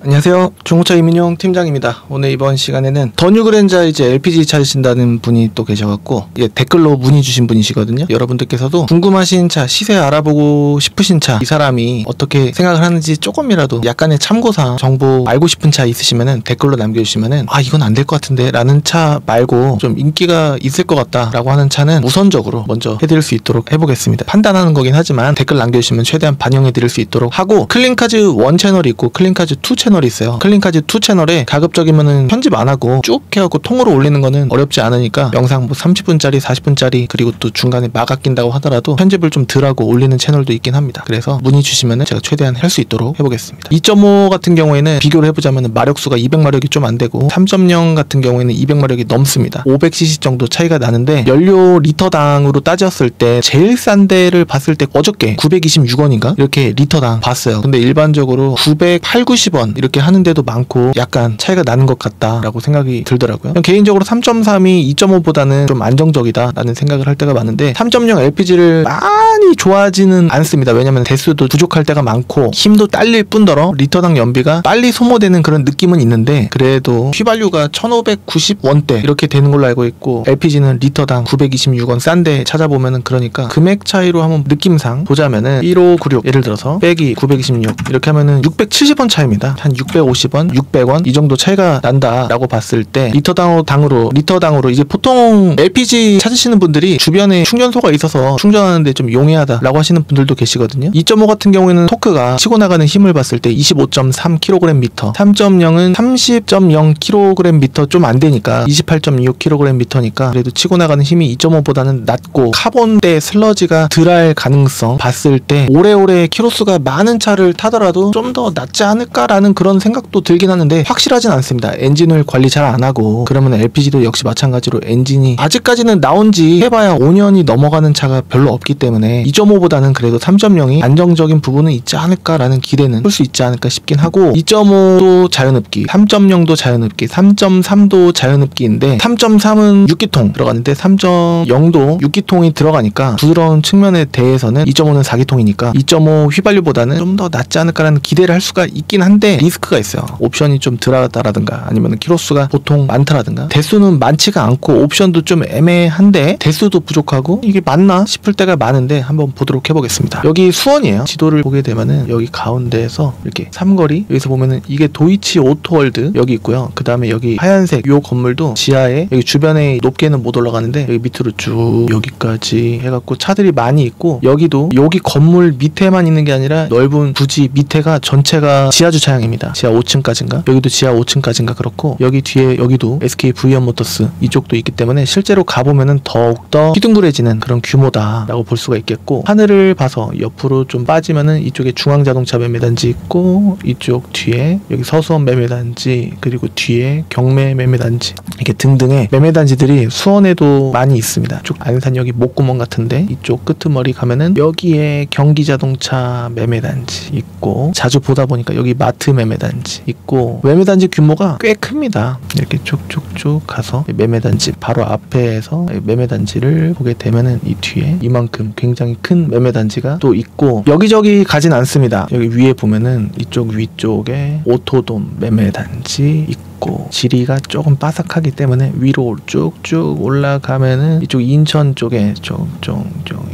안녕하세요. 중고차 이민용 팀장입니다. 오늘 이번 시간에는 더 뉴 그랜저 이제 LPG 찾으신다는 분이 또 계셔갖고 댓글로 문의 주신 분이시거든요. 여러분들께서도 궁금하신 차, 시세 알아보고 싶으신 차, 이 사람이 어떻게 생각을 하는지 조금이라도 약간의 참고사항, 정보 알고 싶은 차 있으시면은 댓글로 남겨주시면은 이건 안 될 것 같은데 라는 차 말고 좀 인기가 있을 것 같다 라고 하는 차는 우선적으로 먼저 해드릴 수 있도록 해보겠습니다. 판단하는 거긴 하지만 댓글 남겨주시면 최대한 반영해드릴 수 있도록 하고, 클린카즈 1 채널이 있고 클린카즈 2 채널이 있어요. 클린카즈 2 채널에 가급적이면은 편집 안 하고 쭉 해갖고 통으로 올리는 거는 어렵지 않으니까 영상 뭐 30분짜리 40분짜리 그리고 또 중간에 막 아낀다고 하더라도 편집을 좀 덜 하고 올리는 채널도 있긴 합니다. 그래서 문의 주시면은 제가 최대한 할 수 있도록 해보겠습니다. 2.5 같은 경우에는 비교를 해보자면은 마력수가 200마력이 좀 안 되고 3.0 같은 경우에는 200마력이 넘습니다. 500cc 정도 차이가 나는데 연료 리터당으로 따졌을 때 제일 싼 데를 봤을 때 어저께 926원인가 이렇게 리터당 봤어요. 근데 일반적으로 908, 90원 이렇게 하는 데도 많고 약간 차이가 나는 것 같다라고 생각이 들더라고요. 개인적으로 3.3이 2.5보다는 좀 안정적이다 라는 생각을 할 때가 많은데 3.0 LPG를 많이 좋아하지는 않습니다. 왜냐면 대수도 부족할 때가 많고 힘도 딸릴 뿐더러 리터당 연비가 빨리 소모되는 그런 느낌은 있는데, 그래도 휘발유가 1590원대 이렇게 되는 걸로 알고 있고 LPG는 리터당 926원 싼데 찾아보면은, 그러니까 금액 차이로 한번 느낌상 보자면은 1596 예를 들어서 빼기 926 이렇게 하면은 670원 차이입니다. 한 650원, 600원 이 정도 차이가 난다라고 봤을 때 리터당으로 이제 보통 LPG 찾으시는 분들이 주변에 충전소가 있어서 충전하는데 좀 용이하다라고 하시는 분들도 계시거든요. 2.5 같은 경우에는 토크가 치고 나가는 힘을 봤을 때 25.3kgm, 3.0은 30.0kgm 좀 안 되니까 28.25kgm니까 그래도 치고 나가는 힘이 2.5보다는 낮고 카본대 슬러지가 덜할 가능성 봤을 때 오래오래 키로수가 많은 차를 타더라도 좀 더 낫지 않을까라는 그런 생각도 들긴 하는데 확실하진 않습니다. 엔진을 관리 잘 안 하고 그러면 LPG도 역시 마찬가지로 엔진이 아직까지는 나온지 해봐야 5년이 넘어가는 차가 별로 없기 때문에 2.5보다는 그래도 3.0이 안정적인 부분은 있지 않을까라는 기대는 볼 수 있지 않을까 싶긴 하고, 2.5도 자연흡기, 3.0도 자연흡기, 3.3도 자연흡기인데 3.3은 6기통 들어가는데 3.0도 6기통이 들어가니까 부드러운 측면에 대해서는 2.5는 4기통이니까 2.5 휘발유보다는 좀 더 낫지 않을까라는 기대를 할 수가 있긴 한데 리스크가 있어요. 옵션이 좀 덜하다라든가 아니면 키로수가 보통 많다라든가 대수는 많지가 않고 옵션도 좀 애매한데 대수도 부족하고 이게 맞나 싶을 때가 많은데 한번 보도록 해보겠습니다. 여기 수원이에요. 지도를 보게 되면은 여기 가운데에서 이렇게 삼거리, 여기서 보면은 이게 도이치 오토월드 여기 있고요. 그 다음에 여기 하얀색 요 건물도 지하에 여기 주변에 높게는 못 올라가는데 여기 밑으로 쭉 여기까지 해갖고 차들이 많이 있고, 여기도 여기 건물 밑에만 있는 게 아니라 넓은 부지 밑에가 전체가 지하 주차장입니다. 지하 5층까지인가? 여기도 지하 5층까지인가 그렇고, 여기 뒤에 여기도 SK VN 모터스 이쪽도 있기 때문에 실제로 가보면은 더욱더 휘둥그레지는 그런 규모다라고 볼 수가 있겠고, 하늘을 봐서 옆으로 좀 빠지면은 이쪽에 중앙자동차 매매단지 있고 이쪽 뒤에 여기 서수원 매매단지 그리고 뒤에 경매 매매단지 이렇게 등등의 매매단지들이 수원에도 많이 있습니다. 이쪽 안산역이 목구멍 같은데 이쪽 끄트머리 가면은 여기에 경기자동차 매매단지 있고, 자주 보다 보니까 여기 마트 매매단지 있고, 매매단지 규모가 꽤 큽니다. 이렇게 쭉쭉쭉 가서 매매단지 바로 앞에서 매매단지를 보게 되면은 이 뒤에 이만큼 굉장히 큰 매매단지가 또 있고, 여기저기 가진 않습니다. 여기 위에 보면은 이쪽 위쪽에 오토돔 매매단지 있고, 지리가 조금 바삭하기 때문에 위로 쭉쭉 올라가면은 이쪽 인천 쪽에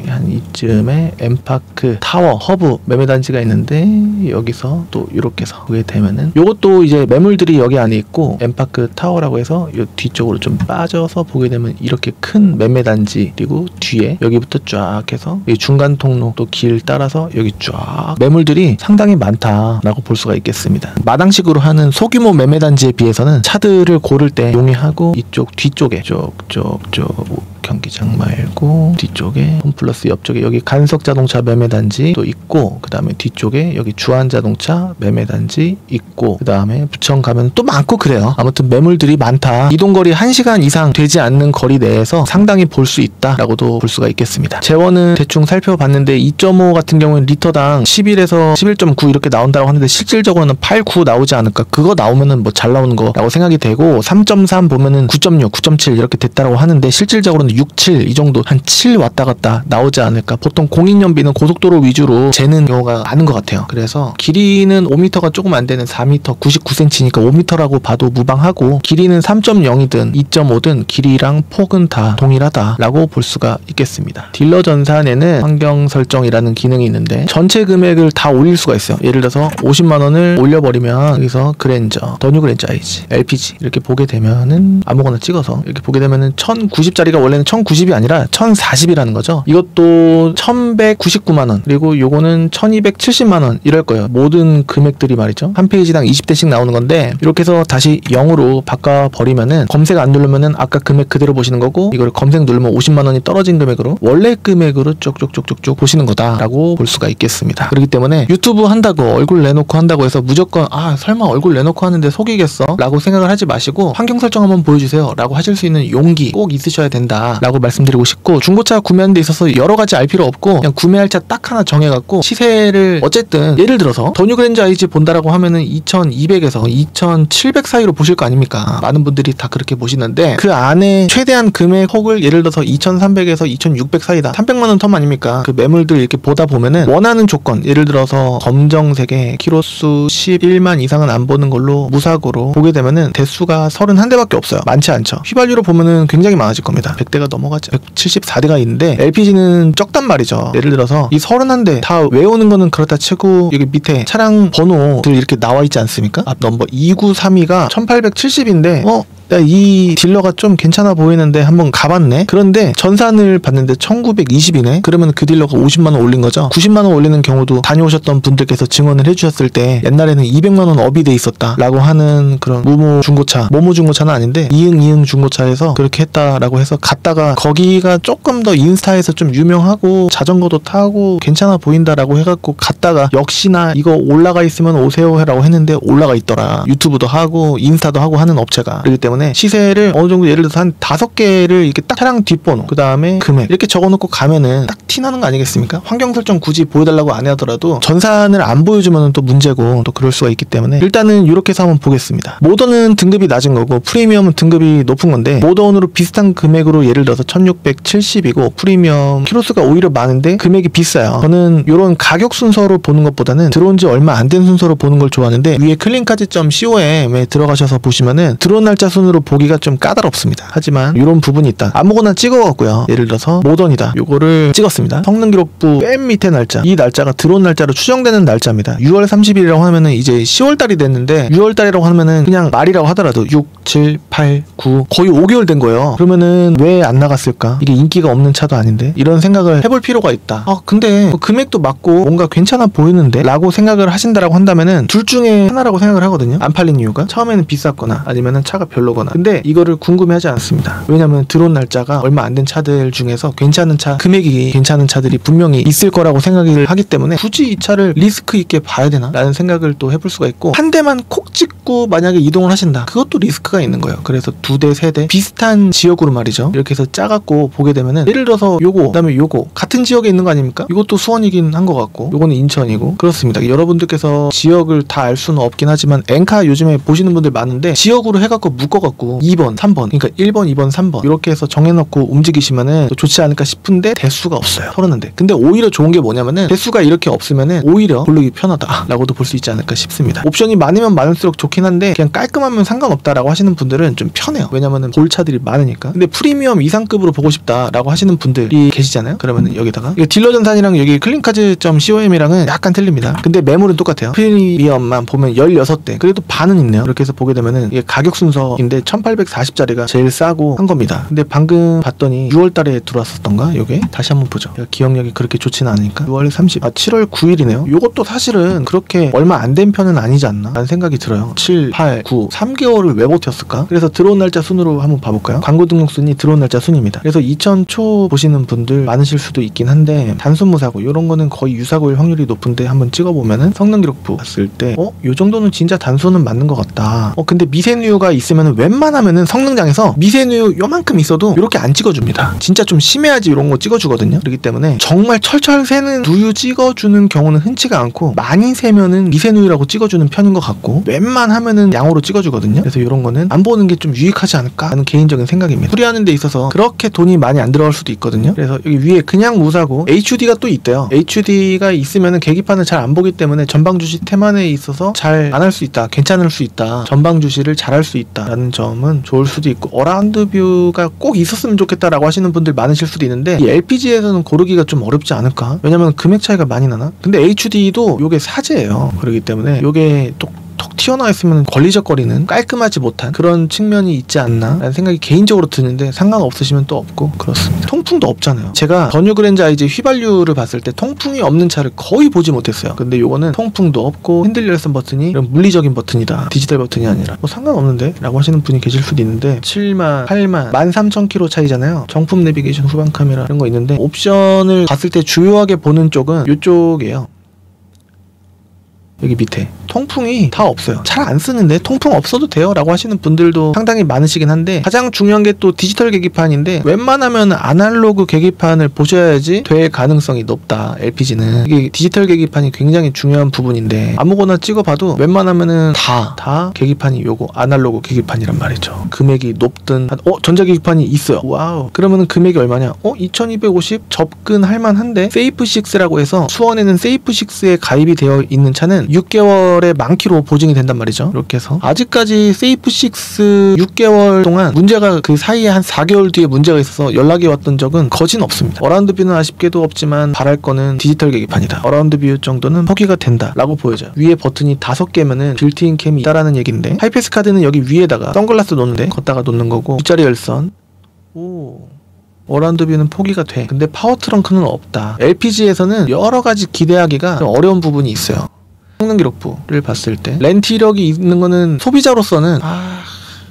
한 이쯤에 엠파크 타워 허브 매매단지가 있는데, 여기서 또 이렇게 해서 보게 되면은 요것도 이제 매물들이 여기 안에 있고, 엠파크 타워라고 해서 요 뒤쪽으로 좀 빠져서 보게 되면 이렇게 큰 매매단지, 그리고 뒤에 여기부터 쫙 해서 이 중간 통로 또 길 따라서 여기 쫙 매물들이 상당히 많다라고 볼 수가 있겠습니다. 마당식으로 하는 소규모 매매단지에 비해서는 차들을 고를 때 용이하고, 이쪽 뒤쪽에 쭉 경기장 말고 뒤쪽에 홈플러스 옆쪽에 여기 간석자동차 매매단지 또 있고, 그 다음에 뒤쪽에 여기 주한자동차 매매단지 있고, 그 다음에 부천 가면 또 많고 그래요. 아무튼 매물들이 많다. 이동거리 1시간 이상 되지 않는 거리 내에서 상당히 볼 수 있다라고도 볼 수가 있겠습니다. 재원은 대충 살펴봤는데 2.5 같은 경우는 리터당 11에서 11.9 이렇게 나온다고 하는데 실질적으로는 8, 9 나오지 않을까. 그거 나오면은 뭐 잘 나오는 거라고 생각이 되고, 3.3 보면은 9.6, 9.7 이렇게 됐다라고 하는데 실질적으로는 6, 7 이 정도 한 7 왔다 갔다 나오지 않을까. 보통 공인연비는 고속도로 위주로 재는 경우가 많은 것 같아요. 그래서 길이는 5m가 조금 안 되는 4m 99cm니까 5m라고 봐도 무방하고, 길이는 3.0이든 2.5든 길이랑 폭은 다 동일하다라고 볼 수가 있겠습니다. 딜러 전산에는 환경 설정이라는 기능이 있는데 전체 금액을 다 올릴 수가 있어요. 예를 들어서 50만원을 올려버리면 여기서 그랜저, 더 뉴 그랜저 IG, LPG 이렇게 보게 되면은 아무거나 찍어서 이렇게 보게 되면은 1090짜리가 원래는 1090이 아니라 1040이라는 거죠. 이것도 1199만원, 그리고 요거는 1270만원 이럴 거예요. 모든 금액들이 말이죠. 한 페이지당 20대씩 나오는 건데, 이렇게 해서 다시 0으로 바꿔버리면은 검색 안 누르면은 아까 금액 그대로 보시는 거고, 이걸 검색 누르면 50만원이 떨어진 금액으로 원래 금액으로 쭉쭉쭉쭉 보시는 거다라고 볼 수가 있겠습니다. 그렇기 때문에 유튜브 한다고, 얼굴 내놓고 한다고 해서 무조건 설마 얼굴 내놓고 하는데 속이겠어? 라고 생각을 하지 마시고, 환경 설정 한번 보여주세요 라고 하실 수 있는 용기 꼭 있으셔야 된다 라고 말씀드리고 싶고, 중고차 구매하는 데 있어서 여러 가지 알 필요 없고 그냥 구매할 차 딱 하나 정해갖고 시세를, 어쨌든 예를 들어서 더 뉴 그랜저 IG 본다라고 하면은 2200에서 2700 사이로 보실 거 아닙니까? 많은 분들이 다 그렇게 보시는데, 그 안에 최대한 금액 혹을 예를 들어서 2300에서 2600 사이다, 300만원 텀 아닙니까? 그 매물들 이렇게 보다 보면은 원하는 조건, 예를 들어서 검정색에 키로수 11만 이상은 안 보는 걸로 무사고로 보게 되면은 대수가 31대밖에 없어요. 많지 않죠. 휘발유로 보면은 굉장히 많아질 겁니다. 100대가 넘어가죠. 174대가 있는데 LPG는 적단 말이죠. 예를 들어서 이 31대 다 외우는 거는 그렇다 치고, 여기 밑에 차량 번호들 이렇게 나와 있지 않습니까? 앞 넘버 2932가 1870인데 이 딜러가 좀 괜찮아 보이는데 한번 가봤네? 그런데 전산을 봤는데 1920이네? 그러면 그 딜러가 50만원 올린 거죠. 90만원 올리는 경우도 다녀오셨던 분들께서 증언을 해주셨을 때 옛날에는 200만원 업이 돼 있었다 라고 하는 그런 모모 중고차는 아닌데 이응 중고차에서 그렇게 했다라고 해서 갔다가, 거기가 조금 더 인스타에서 좀 유명하고 자전거도 타고 괜찮아 보인다라고 해갖고 갔다가 역시나 이거 올라가 있으면 오세요 라고 했는데 올라가 있더라. 유튜브도 하고 인스타도 하고 하는 업체가. 그렇기 때문에 시세를 어느 정도, 예를 들어서 한 5개를 이렇게 딱 차량 뒷번호, 그 다음에 금액 이렇게 적어놓고 가면은 딱 티나는 거 아니겠습니까? 환경 설정 굳이 보여달라고 안 하더라도 전산을 안 보여주면 또 문제고 또 그럴 수가 있기 때문에 일단은 이렇게 해서 한번 보겠습니다. 모던은 등급이 낮은 거고 프리미엄은 등급이 높은 건데, 모던으로 비슷한 금액으로 예를 들어서 1670이고 프리미엄 키로수가 오히려 많은데 금액이 비싸요. 저는 이런 가격 순서로 보는 것보다는 들어온 지 얼마 안 된 순서로 보는 걸 좋아하는데, 위에 클린카즈.com에 들어가셔서 보시면은 들어온 날짜 순으로 보기가 좀 까다롭습니다. 하지만 이런 부분이 있다. 아무거나 찍어갖고요. 예를 들어서 모던이다. 요거를 찍었습니다. 성능 기록부 맨 밑에 날짜, 이 날짜가 들어온 날짜로 추정되는 날짜입니다. 6월 30일이라고 하면은 이제 10월달이 됐는데, 6월달이라고 하면은 그냥 말이라고 하더라도 6, 7, 8, 9 거의 5개월 된 거예요. 그러면은 왜 안 나갔을까? 이게 인기가 없는 차도 아닌데, 이런 생각을 해볼 필요가 있다. 근데 금액도 맞고 뭔가 괜찮아 보이는데 라고 생각을 하신다라고 한다면은 둘 중에 하나라고 생각을 하거든요. 안 팔린 이유가 처음에는 비쌌거나 아니면은 차가 별로거나. 근데 이거를 궁금해하지 않습니다. 왜냐면 들어온 날짜가 얼마 안 된 차들 중에서 괜찮은 차, 금액이 괜찮은 차들이 분명히 있을 거라고 생각을 하기 때문에 굳이 이 차를 리스크 있게 봐야 되나? 라는 생각을 또 해볼 수가 있고, 한 대만 콕 찍고 만약에 이동을 하신다. 그것도 리스크가 있는 거예요. 그래서 2대, 3대 비슷한 지역으로 말이죠. 이렇게 해서 짜갖고 보게 되면은, 예를 들어서 요거, 그 다음에 요거 같은 지역에 있는 거 아닙니까? 이것도 수원이긴 한 것 같고, 요거는 인천이고. 그렇습니다. 여러분들께서 지역을 다 알 수는 없긴 하지만 엔카 요즘에 보시는 분들 많은데, 지역으로 해갖고 묶어갖고 2번, 3번, 그러니까 1번, 2번, 3번 이렇게 해서 정해놓고 움직이시면은 좋지 않을까 싶은데 대수가 없어요. 서른한데. 근데 오히려 좋은 게 뭐냐면은, 대수가 이렇게 없으면은 오히려 고르기 편하다 라고도 볼 수 있지 않을까 싶습니다. 옵션이 많으면 많을수록 좋긴 한데, 그냥 깔끔하면 상관없다라고 하시는 분들은 좀 편해요. 왜냐면은 골차들이 많으니까. 근데 프리미엄 이상급으로 보고 싶다라고 하시는 분들이 계시잖아요. 그러면은 여기다가 딜러 전산이랑 여기 클린카즈.com이랑은 약간 틀립니다. 근데 매물은 똑같아요. 프리미엄만 보면 16대, 그래도 반은 있네요. 이렇게 해서 보게 되면은 이게 가격 순서인데 1840짜리가 제일 싸고 한 겁니다. 근데 방금 봤더니 6월달에 들어왔었던가? 요게 다시 한번 보죠. 기억력이 그렇게 좋지는 않으니까 6월 7월 9일이네요. 요것도 사실은 그렇게 얼마 안 된 편은 아니지 않나 라는 생각이 들어요. 7, 8, 9, 3개월을 왜 버텼을까? 그래서 들어온 날짜 순으로 한번 봐볼까요? 광고 등록 순이 들어온 날짜 순입니다. 그래서 2000초 보시는 분들 많으실 수도 있긴 한데, 단순 무사고 요런 거는 거의 유사고일 확률이 높은데, 한번 찍어보면은 성능 기록부 봤을 때 요 정도는 진짜 단순은 맞는 것 같다. 근데 미세누유가 있으면은 웬만하면은 성능장에서 미세누유 요만큼 있어도 이렇게 안 찍어줍니다. 진짜 좀 심해야지 이런 거 찍어주거든요. 그렇기 때문에 정말 철철 새는 누유 찍어주는 경우는 흔치가 않고, 많이 새면은 미세누유라고 찍어주는 편인 것 같고, 웬만하면은 양호로 찍어주거든요. 그래서 이런 거는 안 보는 게 좀 유익하지 않을까 하는 개인적인 생각입니다. 수리하는 데 있어서 그렇게 돈이 많이 안 들어갈 수도 있거든요. 그래서 여기 위에 그냥 무사고 HUD가 또 있대요. HUD가 있으면은 계기판을 잘 안 보기 때문에 전방 주시 태만에 있어서 잘 안 할 수 있다, 괜찮을 수 있다, 전방 주시를 잘 할 수 있다 라는 점은 좋을 수도 있고, 어라운드 뷰가 꼭 있었으면 좋겠다라고 하시는 분들 많으실 수도 있는데 이 LPG에서는 고르기가 좀 어렵지 않을까? 왜냐면 금액 차이가 많이 나나? 근데 HUD도 요게 사제예요. 그렇기 때문에 요게 톡 튀어나와 있으면 걸리적거리는 깔끔하지 못한 그런 측면이 있지 않나 라는 생각이 개인적으로 드는데, 상관없으시면 또 없고 그렇습니다. 통풍도 없잖아요. 제가 더 뉴 그랜저 IG 휘발유를 봤을 때 통풍이 없는 차를 거의 보지 못했어요. 근데 요거는 통풍도 없고 핸들 열선 버튼이 이런 물리적인 버튼이다, 디지털 버튼이 아니라. 뭐 상관없는데? 라고 하시는 분이 계실 수도 있는데 7만, 8만, 13,000km 차이잖아요. 정품 내비게이션, 후방 카메라 이런 거 있는데, 옵션을 봤을 때 주요하게 보는 쪽은 요쪽이에요. 여기 밑에 통풍이 다 없어요. 잘 안 쓰는데 통풍 없어도 돼요 라고 하시는 분들도 상당히 많으시긴 한데, 가장 중요한 게 또 디지털 계기판인데 웬만하면 아날로그 계기판을 보셔야지 될 가능성이 높다. LPG는 이게 디지털 계기판이 굉장히 중요한 부분인데, 아무거나 찍어봐도 웬만하면은 다 계기판이 요거 아날로그 계기판이란 말이죠. 금액이 높든 전자 계기판이 있어요. 와우. 그러면은 금액이 얼마냐? 2250 접근할 만한데, 세이프6라고 해서 수원에는 세이프6에 가입이 되어 있는 차는 6개월에 만키로 보증이 된단 말이죠. 이렇게 해서 아직까지 세이프6 6개월 동안 문제가, 그 사이에 한 4개월 뒤에 문제가 있어서 연락이 왔던 적은 거진 없습니다. 어라운드 뷰는 아쉽게도 없지만 바랄 거는 디지털 계기판이다. 어라운드 뷰 정도는 포기가 된다 라고 보여져요. 위에 버튼이 5개면은 빌트인 캠이 있다라는 얘기인데, 하이패스 카드는 여기 위에다가 선글라스 놓는데 걷다가 놓는 거고, 뒷자리 열선, 어라운드 뷰는 포기가 돼. 근데 파워 트렁크는 없다. LPG에서는 여러 가지 기대하기가 좀 어려운 부분이 있어요. 성능 기록부를 봤을 때 렌트 이력이 있는 거는 소비자로서는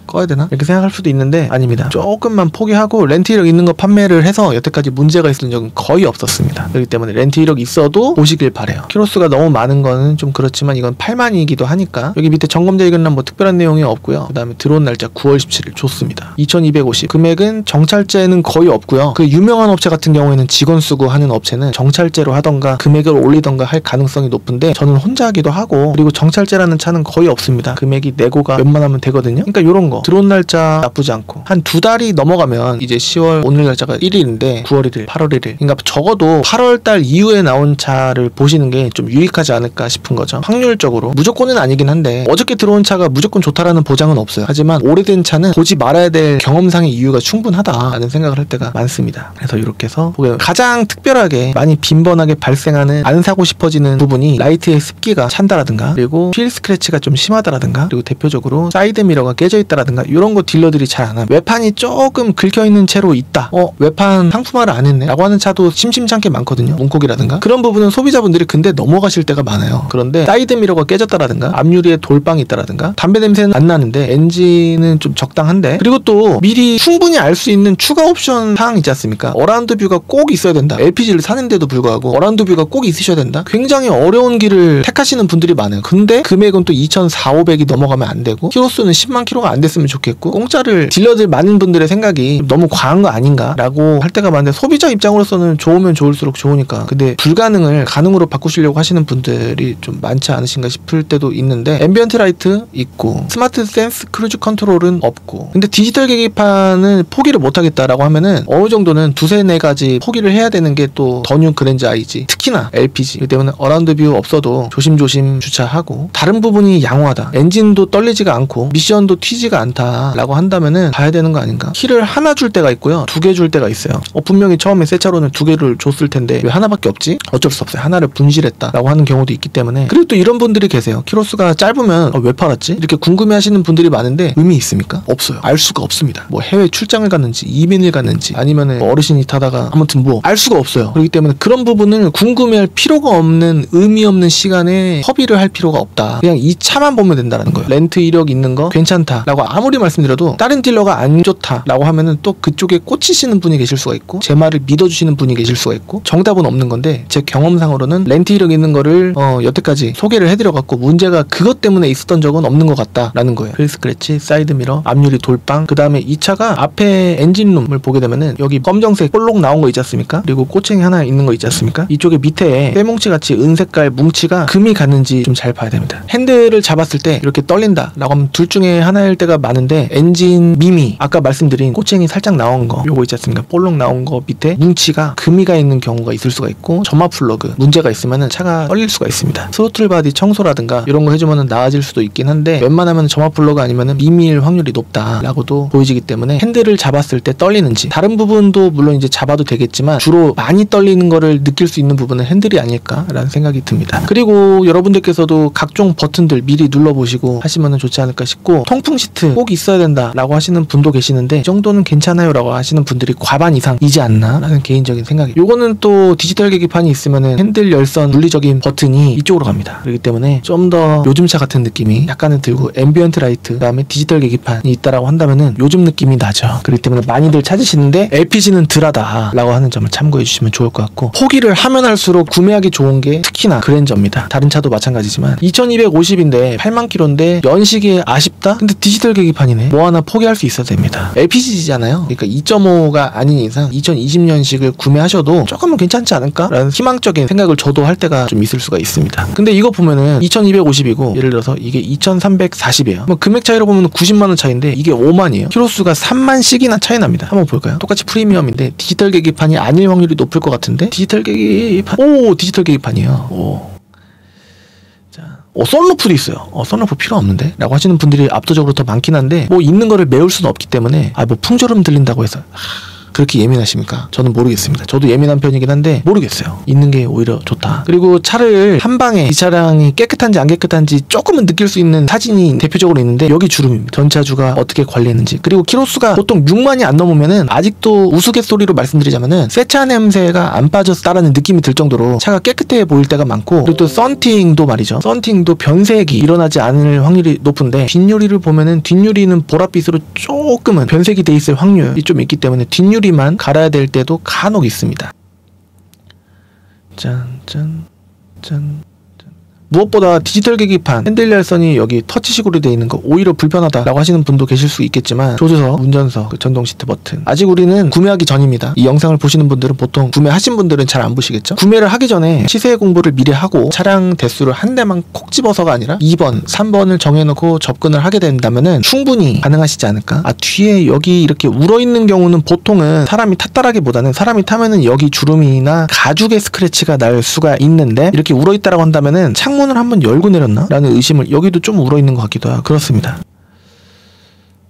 꺼야 되나? 이렇게 생각할 수도 있는데 아닙니다. 조금만 포기하고 렌트 이력 있는 거 판매를 해서 여태까지 문제가 있은 적은 거의 없었습니다. 그렇기 때문에 렌트 이력 있어도 보시길 바래요. 키로수가 너무 많은 거는 좀 그렇지만 이건 8만이기도 하니까. 여기 밑에 점검 대기나 뭐 특별한 내용이 없고요. 그 다음에 들어온 날짜 9월 17일 좋습니다. 2250. 금액은 정찰제는 거의 없고요. 그 유명한 업체 같은 경우에는 직원 쓰고 하는 업체는 정찰제로 하던가 금액을 올리던가 할 가능성이 높은데, 저는 혼자 하기도 하고, 그리고 정찰제라는 차는 거의 없습니다. 금액이 내고가 웬만하면 되거든요. 그러니까 요런 거 들어온 날짜 나쁘지 않고, 한 2달이 넘어가면 이제 10월, 오늘 날짜가 1일인데 9월 1일, 8월 1일, 그러니까 적어도 8월달 이후에 나온 차를 보시는 게 좀 유익하지 않을까 싶은 거죠. 확률적으로 무조건은 아니긴 한데, 어저께 들어온 차가 무조건 좋다라는 보장은 없어요. 하지만 오래된 차는 보지 말아야 될 경험상의 이유가 충분하다라는 생각을 할 때가 많습니다. 그래서 이렇게 해서 가장 특별하게 많이 빈번하게 발생하는, 안 사고 싶어지는 부분이 라이트의 습기가 찬다라든가, 그리고 휠 스크래치가 좀 심하다라든가, 그리고 대표적으로 사이드 미러가 깨져 있다라든가, 이런 거 딜러들이 잘 안 하면, 외판이 조금 긁혀있는 채로 있다, 외판 상품화를 안 했네 라고 하는 차도 심심찮게 많거든요. 문콕이라든가 그런 부분은 소비자분들이 근데 넘어가실 때가 많아요. 그런데 사이드 미러가 깨졌다라든가, 앞유리에 돌빵이 있다라든가, 담배 냄새는 안 나는데 엔진은 좀 적당한데, 그리고 또 미리 충분히 알 수 있는 추가 옵션 사항 있지 않습니까? 어라운드 뷰가 꼭 있어야 된다. LPG를 사는데도 불구하고 어라운드 뷰가 꼭 있으셔야 된다. 굉장히 어려운 길을 택하시는 분들이 많아요. 근데 금액은 또 2,400, 500이 넘어가면 안 되고, 키로수는 10만 킬로가 안 됐으면 좋겠고, 공짜를 딜러들 많은 분들의 생각이 너무 과한 거 아닌가 라고 할 때가 많은데, 소비자 입장으로서는 좋으면 좋을수록 좋으니까. 근데 불가능을 가능으로 바꾸시려고 하시는 분들이 좀 많지 않으신가 싶을 때도 있는데, 앰비언트 라이트 있고 스마트 센스 크루즈 컨트롤은 없고, 근데 디지털 계기판은 포기를 못하겠다라고 하면은 어느 정도는 2-4가지 포기를 해야 되는 게 또 더 뉴 그랜저 IG, 특히나 LPG. 그렇기 때문에 어라운드 뷰 없어도 조심조심 주차하고, 다른 부분이 양호하다, 엔진도 떨리지가 않고 미션도 튀지가 않다 라고 한다면은 봐야 되는 거 아닌가. 키를 하나 줄 때가 있고요, 2개 줄 때가 있어요. 분명히 처음에 새 차로는 2개를 줬을 텐데 왜 하나밖에 없지? 어쩔 수 없어요. 하나를 분실했다 라고 하는 경우도 있기 때문에. 그리고 또 이런 분들이 계세요. 키로수가 짧으면 왜 팔았지? 이렇게 궁금해 하시는 분들이 많은데, 의미 있습니까? 없어요. 알 수가 없습니다. 뭐 해외 출장을 갔는지, 이민을 갔는지, 아니면은 어르신이 타다가, 아무튼 뭐 알 수가 없어요. 그렇기 때문에 그런 부분을 궁금해할 필요가 없는, 의미 없는 시간에 허비를 할 필요가 없다. 그냥 이 차만 보면 된다는 거예요. 렌트 이력 있는 거 괜찮다 라고 아무리 말씀드려도, 다른 딜러가 안 좋다 라고 하면은 또 그쪽에 꽂히시는 분이 계실 수가 있고, 제 말을 믿어주시는 분이 계실 수가 있고, 정답은 없는 건데, 제 경험상으로는 렌트 이력 있는 거를 여태까지 소개를 해드려갖고 문제가 그것 때문에 있었던 적은 없는 것 같다 라는 거예요. 휠 스크래치, 사이드 미러, 앞유리 돌빵, 그 다음에 이 차가 앞에 엔진룸을 보게 되면은 여기 검정색 볼록 나온 거 있지 않습니까? 그리고 꼬챙이 하나 있는 거 있지 않습니까? 이쪽에 밑에 쇠뭉치 같이 은색깔 뭉치가 금이 갔는지 좀 잘 봐야 됩니다. 핸들을 잡았을 때 이렇게 떨린다 라고 하면 둘 중에 하나일 때가 많은데 엔진 미미, 아까 말씀드린 꼬챙이 살짝 나온 거 요거 있지 않습니까? 볼록 나온 거 밑에 뭉치가 금이가 있는 경우가 있을 수가 있고, 점화 플러그 문제가 있으면 차가 떨릴 수가 있습니다. 스로틀 바디 청소라든가 이런 거 해주면 나아질 수도 있긴 한데, 웬만하면 점화 플러그 아니면 미미일 확률이 높다라고도 보여지기 때문에 핸들을 잡았을 때 떨리는지, 다른 부분도 물론 이제 잡아도 되겠지만 주로 많이 떨리는 거를 느낄 수 있는 부분은 핸들이 아닐까라는 생각이 듭니다. 그리고 여러분들께서도 각종 버튼들 미리 눌러보시고 하시면 좋지 않을까 싶고, 통풍 시트 꼭 있어야 된다라고 하시는 분도 계시는데 이 정도는 괜찮아요 라고 하시는 분들이 과반 이상이지 않나 라는 개인적인 생각이, 요거는 또 디지털 계기판이 있으면은 핸들 열선 물리적인 버튼이 이쪽으로 갑니다. 그렇기 때문에 좀 더 요즘 차 같은 느낌이 약간은 들고, 앰비언트 라이트 그 다음에 디지털 계기판이 있다라고 한다면은 요즘 느낌이 나죠. 그렇기 때문에 많이들 찾으시는데 LPG는 덜하다 라고 하는 점을 참고해 주시면 좋을 것 같고, 포기를 하면 할수록 구매하기 좋은 게 특히나 그랜저입니다. 다른 차도 마찬가지지만 2250인데 8만 킬로인데 연식이 아쉽다? 근데 디지털 계기판이네. 뭐 하나 포기할 수 있어야 됩니다. LPG잖아요. 그러니까 2.5가 아닌 이상 2020년식을 구매하셔도 조금은 괜찮지 않을까? 라는 희망적인 생각을 저도 할 때가 좀 있을 수가 있습니다. 근데 이거 보면은 2250이고 예를 들어서 이게 2340이에요. 뭐 금액 차이로 보면 90만원 차이인데 이게 5만이에요. 키로수가 3만씩이나 차이 납니다. 한번 볼까요? 똑같이 프리미엄인데 디지털 계기판이 아닐 확률이 높을 것 같은데, 디지털 계기판, 디지털 계기판이에요. 썬루프도 있어요. 썬루프 필요 없는데? 라고 하시는 분들이 압도적으로 더 많긴 한데, 뭐 있는 거를 메울 수는 없기 때문에, 뭐 풍조름 들린다고 해서 그렇게 예민하십니까? 저는 모르겠습니다. 저도 예민한 편이긴 한데 모르겠어요. 있는 게 오히려 좋다. 그리고 차를 한 방에 이 차량이 깨끗한지 안 깨끗한지 조금은 느낄 수 있는 사진이 대표적으로 있는데, 여기 주름입니다. 전차주가 어떻게 관리했는지. 그리고 키로수가 보통 6만이 안 넘으면은, 아직도 우스갯소리로 말씀드리자면은 새 차 냄새가 안 빠졌다라는 느낌이 들 정도로 차가 깨끗해 보일 때가 많고, 그리고 또 썬팅도 말이죠. 썬팅도 변색이 일어나지 않을 확률이 높은데, 뒷유리를 보면은 뒷유리는 보랏빛으로 조금은 변색이 돼 있을 확률이 좀 있기 때문에 뒷유리만 갈아야 될 때도 간혹 있습니다. 짠. 무엇보다 디지털 계기판 핸들 열선이 여기 터치식으로 되어 있는 거 오히려 불편하다라고 하시는 분도 계실 수 있겠지만, 조수석, 운전석, 그 전동 시트 버튼, 아직 우리는 구매하기 전입니다. 이 영상을 보시는 분들은 보통 구매하신 분들은 잘 안 보시겠죠? 구매를 하기 전에 시세 공부를 미리 하고 차량 대수를 한 대만 콕 집어서가 아니라 2번, 3번을 정해놓고 접근을 하게 된다면은 충분히 가능하시지 않을까? 뒤에 여기 이렇게 울어있는 경우는 보통은 사람이 탔다라기보다는, 사람이 타면은 여기 주름이나 가죽의 스크래치가 날 수가 있는데, 이렇게 울어있다라고 한다면은 창문을 한번 열고 내렸나? 라는 의심을, 여기도 좀 울어있는 것 같기도 하고 그렇습니다.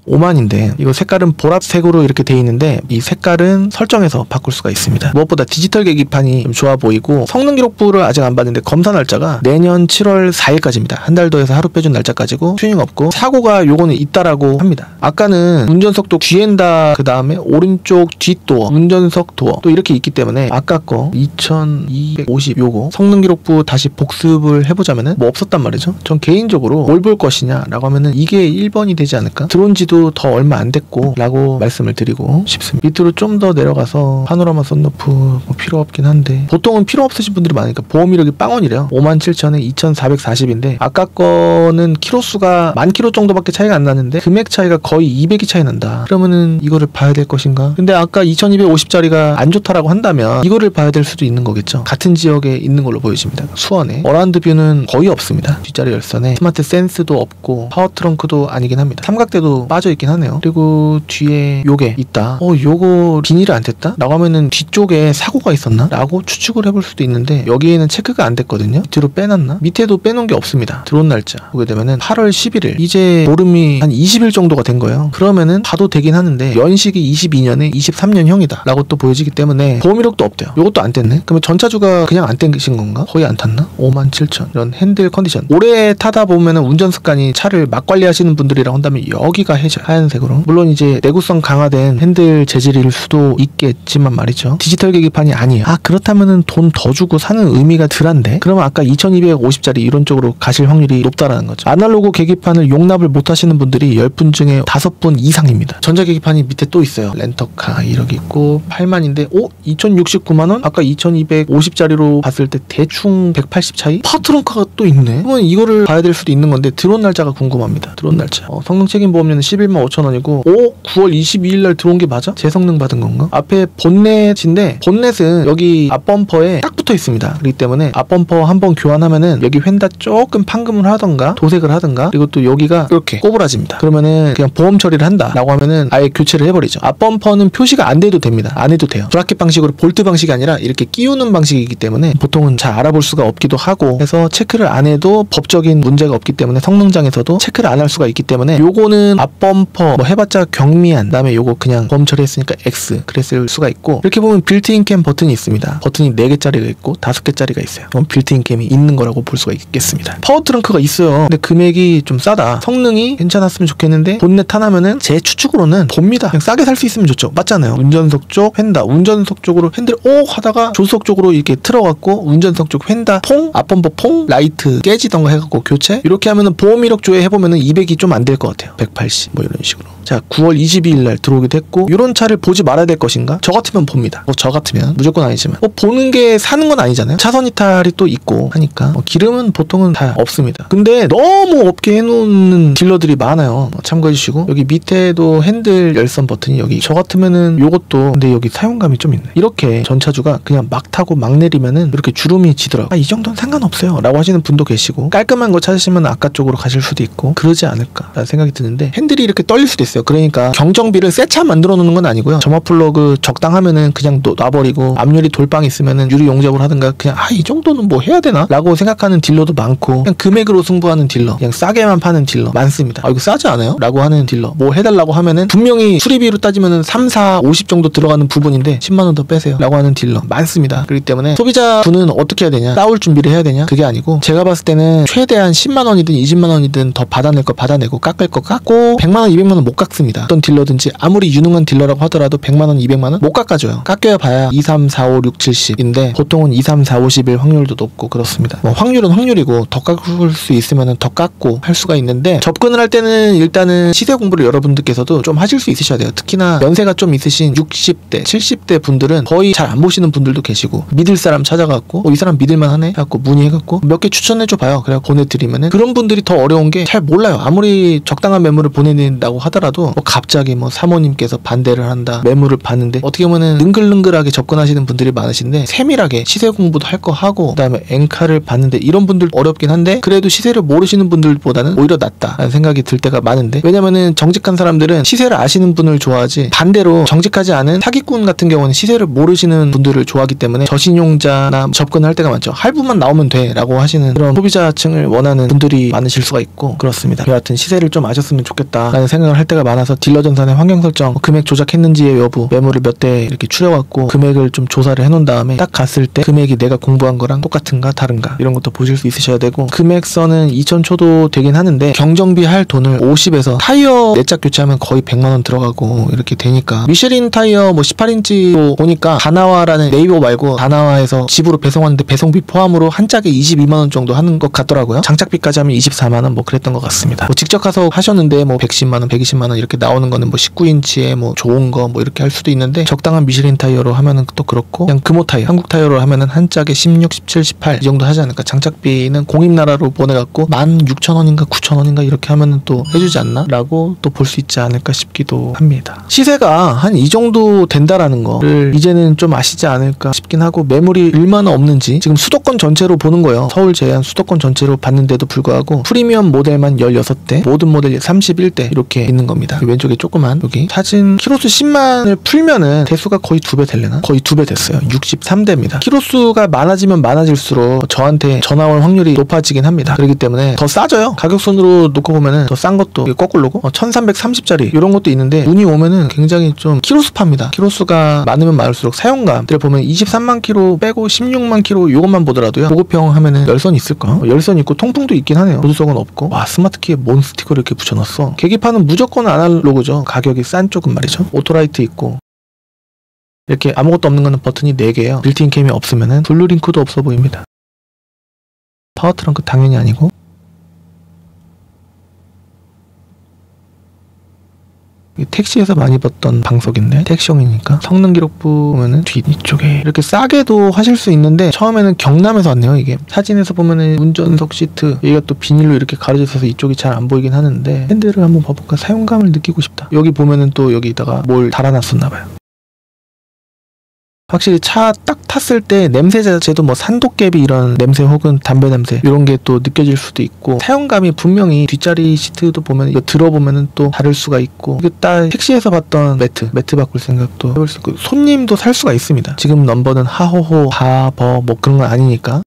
5만인데 이거 색깔은 보라색으로 이렇게 돼 있는데, 이 색깔은 설정해서 바꿀 수가 있습니다. 무엇보다 디지털 계기판이 좀 좋아 보이고, 성능 기록부를 아직 안 봤는데 검사 날짜가 내년 7월 4일까지입니다. 한 달 더 해서 하루 빼준 날짜까지고, 튜닝 없고, 사고가 요거는 있다라고 합니다. 아까는 운전석도 뒤엔다, 그 다음에 오른쪽 뒷도어, 운전석 도어 또 이렇게 있기 때문에, 아까 거 2250 요거 성능 기록부 다시 복습을 해보자면은 뭐 없었단 말이죠. 전 개인적으로 뭘 볼 것이냐 라고 하면은 이게 1번이 되지 않을까? 들어온 지도 더 얼마 안 됐고 라고 말씀을 드리고 싶습니다. 밑으로 좀 더 내려가서 파노라마 썬루프 뭐 필요 없긴 한데, 보통은 필요 없으신 분들이 많으니까 보험 이력이 빵원이래요. 57,000에 2440인데 아까 거는 키로수가 10,000km 정도밖에 차이가 안 나는데 금액 차이가 거의 200이 차이 난다. 그러면은 이거를 봐야 될 것인가? 근데 아까 2250짜리가 안 좋다라고 한다면 이거를 봐야 될 수도 있는 거겠죠. 같은 지역에 있는 걸로 보여집니다. 수원에 어라운드 뷰는 거의 없습니다. 뒷자리 열선에 스마트 센스도 없고 파워 트렁크도 아니긴 합니다. 삼각대도 빠져 있긴 하네요. 그리고 뒤에 요게 있다. 요거 비닐이 안 됐다? 라고 하면은 뒤쪽에 사고가 있었나? 라고 추측을 해볼 수도 있는데, 여기에는 체크가 안 됐거든요. 뒤로 빼놨나? 밑에도 빼놓은 게 없습니다. 들어온 날짜 보게 되면은 8월 11일, 이제 보름이 한 20일 정도가 된 거예요. 그러면은 봐도 되긴 하는데 연식이 22년에 23년형이다 라고 또 보여지기 때문에 보험 이력도 없대요. 요것도 안 뗐네? 그러면 전차주가 그냥 안 떼신 건가? 거의 안 탔나? 57,000 이런 핸들 컨디션, 오래 타다 보면은 운전 습관이, 차를 막 관리하시는 분들이라고 한다면 여기가 해져, 하얀색으로. 물론 이제 내구성 강화된 핸들 재질일 수도 있겠지만 말이죠. 디지털 계기판이 아니에요. 그렇다면은 돈 더 주고 사는 의미가 덜한데? 그러면 아까 2250짜리 이런 쪽으로 가실 확률이 높다라는 거죠. 아날로그 계기판을 용납을 못 하시는 분들이 10분 중에 5분 이상입니다. 전자 계기판이 밑에 또 있어요. 렌터카 이렇게 있고 8만인데 2069만원? 아까 2250짜리로 봤을 때 대충 180 차이? 파트렁카가 또 있네? 그러면 이거를 봐야 될 수도 있는 건데, 들어온 날짜가 궁금합니다. 들어온 날짜. 성능 책임 보험료는 31만 5천 원이고 9월 22일 날 들어온 게 맞아? 재성능 받은 건가? 앞에 본넷인데 본넷은 여기 앞범퍼에 딱 붙어 있습니다. 그렇기 때문에 앞범퍼 한번 교환하면은 여기 휀다 조금 판금을 하던가 도색을 하던가 그리고 또 여기가 이렇게 꼬부라집니다. 그러면은 그냥 보험 처리를 한다 라고 하면은 아예 교체를 해버리죠. 앞범퍼는 표시가 안 돼도 됩니다. 안 해도 돼요. 브라켓 방식으로 볼트 방식이 아니라 이렇게 끼우는 방식이기 때문에 보통은 잘 알아볼 수가 없기도 하고 해서 체크를 안 해도 법적인 문제가 없기 때문에 성능장에서도 체크를 안 할 수가 있기 때문에 요거는 앞범퍼 뭐 해봤자 경미한 그다음에 요거 그냥 보험 처리했으니까 X 그랬을 수가 있고 이렇게 보면 빌트인 캠 버튼이 있습니다. 버튼이 4개짜리가 있고 5개짜리가 있어요. 그럼 빌트인 캠이 있는 거라고 볼 수가 있겠습니다. 파워 트렁크가 있어요. 근데 금액이 좀 싸다. 성능이 괜찮았으면 좋겠는데 본넷 하나면은 제 추측으로는 봅니다. 그냥 싸게 살 수 있으면 좋죠. 맞잖아요. 운전석 쪽 휀다 운전석 쪽으로 핸들 하다가 조수석 쪽으로 이렇게 틀어갖고 운전석 쪽 휀다 퐁 앞범퍼 퐁 라이트 깨지던가 해갖고 교체 이렇게 하면은 보험 이력 조회 해보면은 200이 좀 안 될 것 같아요. 180 뭐 이런 식으로. 자 9월 22일 날 들어오기도 했고 이런 차를 보지 말아야 될 것인가? 저 같으면 봅니다. 저 같으면 무조건 아니지만 보는 게 사는 건 아니잖아요. 차선 이탈이 또 있고 하니까 기름은 보통은 다 없습니다. 근데 너무 없게 해놓는 딜러들이 많아요. 참고해 주시고 여기 밑에도 핸들 열선 버튼이 여기 저 같으면은 요것도 근데 여기 사용감이 좀 있네. 이렇게 전차주가 그냥 막 타고 막 내리면은 이렇게 주름이 지더라고. 이 정도는 상관없어요 라고 하시는 분도 계시고 깔끔한 거 찾으시면 아까 쪽으로 가실 수도 있고 그러지 않을까 라는 생각이 드는데 핸들이 이렇게 떨릴 수도 있어요. 그러니까 경정비를 새 차 만들어 놓는 건 아니고요. 점화 플러그 적당하면은 그냥 놔버리고 앞유리 돌빵 있으면은 유리 용접을 하든가 그냥 이 정도는 뭐 해야 되나? 라고 생각하는 딜러도 많고 그냥 금액으로 승부하는 딜러 그냥 싸게만 파는 딜러 많습니다. 이거 싸지 않아요? 라고 하는 딜러 뭐 해달라고 하면은 분명히 수리비로 따지면은 3, 4, 50 정도 들어가는 부분인데 10만원 더 빼세요 라고 하는 딜러 많습니다. 그렇기 때문에 소비자분은 어떻게 해야 되냐? 싸울 준비를 해야 되냐? 그게 아니고 제가 봤을 때는 최대한 10만원이든 20만원이든 더 받아낼 거 받아내고 깎을 거 깎고 100만원 200만원 못 깎습니다. 어떤 딜러든지 아무리 유능한 딜러라고 하더라도 100만원 200만원 못 깎아줘요. 깎여야 봐야 2, 3, 4, 5, 6, 70인데 보통은 2, 3, 4, 50일 확률도 높고 그렇습니다. 뭐 확률은 확률이고 더 깎을 수 있으면 더 깎고 할 수가 있는데 접근을 할 때는 일단은 시세 공부를 여러분들께서도 좀 하실 수 있으셔야 돼요. 특히나 연세가 좀 있으신 60대 70대 분들은 거의 잘 안 보시는 분들도 계시고 믿을 사람 찾아갖고 이 사람 믿을만 하네 해갖고 문의해갖고 몇 개 추천해줘 봐요. 그래서 보내드리면은 그런 분들이 더 어려운 게 잘 몰라요. 아무리 적당한 매물을 보내낸다고 하더라도 뭐 갑자기 뭐 사모님께서 반대를 한다 매물을 봤는데 어떻게 보면은 능글능글하게 접근하시는 분들이 많으신데 세밀하게 시세 공부도 할 거 하고 그다음에 엔카를 봤는데 이런 분들 어렵긴 한데 그래도 시세를 모르시는 분들보다는 오히려 낫다라는 생각이 들 때가 많은데 왜냐면은 정직한 사람들은 시세를 아시는 분을 좋아하지 반대로 정직하지 않은 사기꾼 같은 경우는 시세를 모르시는 분들을 좋아하기 때문에 저신용자나 접근할 때가 많죠. 할부만 나오면 돼 라고 하시는 그런 소비자층을 원하는 분들이 많으실 수가 있고 그렇습니다. 여하튼 시세를 좀 아셨으면 좋겠다 라는 생각을 할 때가 많아서 딜러 전산의 환경 설정 금액 조작했는지의 여부 매물을 몇 대 이렇게 추려갖고 금액을 좀 조사를 해놓은 다음에 딱 갔을 때 금액이 내가 공부한 거랑 똑같은가 다른가 이런 것도 보실 수 있으셔야 되고 금액선은 2천 초도 되긴 하는데 경정비 할 돈을 50에서 타이어 4짝 교체하면 거의 100만원 들어가고 이렇게 되니까 미쉐린 타이어 뭐 18인치로 보니까 다나와라는 네이버 말고 다나와에서 집으로 배송하는데 배송비 포함으로 한 짝에 22만원 정도 하는 것 같더라고요. 장착비까지 하면 24만원 뭐 그랬던 것 같습니다. 뭐 직접 가서 하셨는데 뭐 110만원 120만원 이렇게 나오는 거는 뭐 19인치에 뭐 좋은 거 뭐 이렇게 할 수도 있는데 적당한 미쉐린 타이어로 하면은 또 그렇고 그냥 금호 타이어 한국 타이어로 하면은 한 짝에 16, 17, 18 이 정도 하지 않을까. 장착비는 공입나라로 보내갖고 16,000원인가 9,000원인가 이렇게 하면은 또 해주지 않나? 라고 또 볼 수 있지 않을까 싶기도 합니다. 시세가 한 이 정도 된다라는 거를 이제는 좀 아시지 않을까 싶긴 하고 매물이 얼마나 없는지 지금 수도권 전체로 보는 거예요. 서울 제한 수도권 전체로 봤는데도 불구하고 프리미엄 모델만 16대 모든 모델 31대 이렇게 있는 겁니다. 왼쪽에 조그만 여기 사진 키로수 10만을 풀면은 대수가 거의 2배 될래나? 거의 2배 됐어요. 63대입니다. 키로수가 많아지면 많아질수록 저한테 전화 올 확률이 높아지긴 합니다. 그렇기 때문에 더 싸져요. 가격선으로 놓고 보면은 더 싼 것도 거꾸로고 1330짜리 이런 것도 있는데 눈이 오면은 굉장히 좀 키로수 팝니다. 키로수가 많으면 많을수록 사용감들 보면 23만 키로 빼고 16만 키로 이것만 보더라도요. 보급형 하면은 열선 있을까? 열선 있고 통풍도 있긴 하네요. 보수성은 없고 와 스마트키에 뭔 스티커를 이렇게 붙여놨어. 계기판은 무조건 아날로그죠. 가격이 싼 쪽은 말이죠. 오토라이트 있고 이렇게 아무것도 없는 거는 버튼이 4개예요. 빌트인 캠이 없으면은 블루링크도 없어 보입니다. 파워 트렁크 당연히 아니고 택시에서 많이 봤던 방석인데 택시용이니까 성능 기록부 보면은 뒤쪽에 이렇게 싸게도 하실 수 있는데 처음에는 경남에서 왔네요. 이게 사진에서 보면은 운전석 시트 여기가 또 비닐로 이렇게 가려져 있어서 이쪽이 잘 안 보이긴 하는데 핸들을 한번 봐볼까? 사용감을 느끼고 싶다. 여기 보면은 또 여기다가 뭘 달아놨었나봐요. 확실히 차 딱 탔을 때 냄새 자체도 뭐 산도깨비 이런 냄새 혹은 담배 냄새 이런 게 또 느껴질 수도 있고 사용감이 분명히 뒷자리 시트도 보면 이거 들어보면은 또 다를 수가 있고 이게 딱 택시에서 봤던 매트 바꿀 생각도 해볼 수 있고 손님도 살 수가 있습니다. 지금 넘버는 하호호 하버 뭐 그런 건 아니니까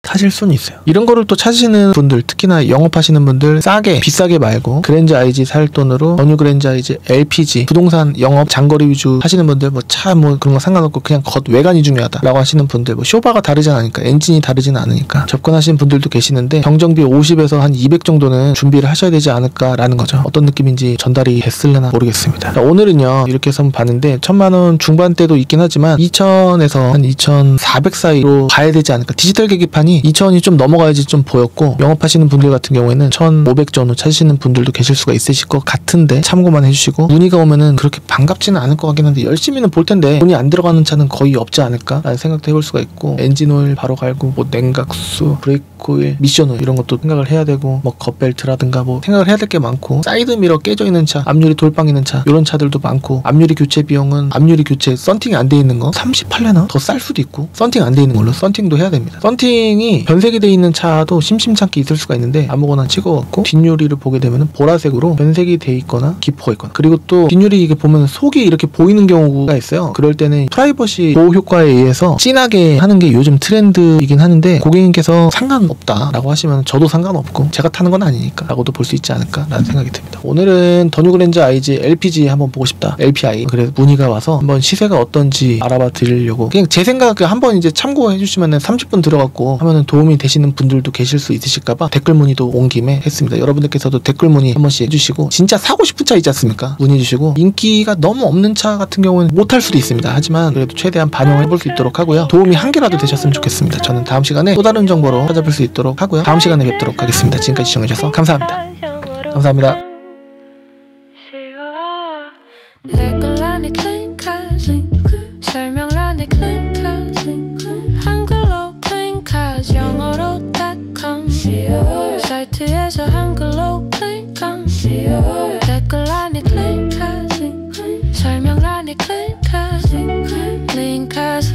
사실 수는 있어요. 이런 거를 또 찾으시는 분들 특히나 영업하시는 분들 싸게 비싸게 말고 그랜저 IG 살 돈으로 더뉴 그랜저 IG LPG 부동산 영업 장거리 위주 하시는 분들 뭐 차 뭐 그런 거 상관없고 그냥 겉 외관이 중요하다 라고 하시는 분들 뭐 쇼바가 다르지 않으니까 엔진이 다르지는 않으니까 접근하시는 분들도 계시는데 경정비 50에서 한 200 정도는 준비를 하셔야 되지 않을까 라는 거죠. 어떤 느낌인지 전달이 됐을려나 모르겠습니다. 자, 오늘은요 이렇게 해서 봤는데 1000만원 중반대도 있긴 하지만 2000에서 한 2400 사이로 가야 되지 않을까. 디지털 계기판이 2000이 좀 넘어가야지 좀 보였고 영업하시는 분들 같은 경우에는 1500 정도 찾으시는 분들도 계실 수가 있으실 것 같은데 참고만 해주시고 문의가 오면은 그렇게 반갑지는 않을 것 같긴 한데 열심히는 볼 텐데 돈이 안 들어가는 차는 거의 없지 않을까 라는 생각도 해볼 수가 있고 엔진오일 바로 갈고 뭐 냉각수 브레이크 오일 미션 오일 이런 것도 생각을 해야 되고 뭐 겉벨트라든가 뭐 생각을 해야 될 게 많고 사이드미러 깨져 있는 차 앞유리 돌빵 있는 차 이런 차들도 많고 앞유리 교체 비용은 앞유리 교체 썬팅이 안 돼 있는 거 38레나 더 쌀 수도 있고 썬팅 안 돼 있는 걸로 썬팅도 해야 됩니다. 썬팅이 변색이 돼 있는 차도 심심찮게 있을 수가 있는데 아무거나 찍어갖고 뒷유리를 보게 되면 보라색으로 변색이 돼 있거나 기포가 있거나 그리고 또 뒷유리 이게 보면 속이 이렇게 보이는 경우가 있어요. 그럴 때는 프라이버시 보호 효과에 의해서 진하게 하는 게 요즘 트렌드이긴 하는데 고객님께서 상관없다 라고 하시면 저도 상관없고 제가 타는 건 아니니까 라고도 볼 수 있지 않을까 라는 생각이 듭니다. 오늘은 더뉴 그랜저 IG LPG 한번 보고 싶다 LPI 그래서 문의가 와서 한번 시세가 어떤지 알아봐 드리려고 그냥 제 생각 한번 이제 참고해 주시면은 30분 들어갔고 하면은 도움이 되시는 분들도 계실 수 있으실까봐 댓글 문의도 온 김에 했습니다. 여러분들께서도 댓글 문의 한 번씩 해주시고 진짜 사고 싶은 차 있지 않습니까? 문의 주시고 인기가 너무 없는 차 같은 경우는 못할 수도 있습니다. 하지만 그래도 최대한 반영해 볼 수 있도록 하고요. 도움이 한 개라도 되셨으면 좋겠습니다. 저는 다음 시간에 또 다른 정보로 찾아볼 수 있도록 하고요. 다음 시간에 뵙도록 하겠습니다. 지금까지 시청해주셔서 감사합니다. 감사합니다. 설명란에 클릭하지 한글로 클릭하지 영어로.com 사이트에서 한글로 클릭함 댓글란에 클릭하지 설명란에 클릭하지 링크하지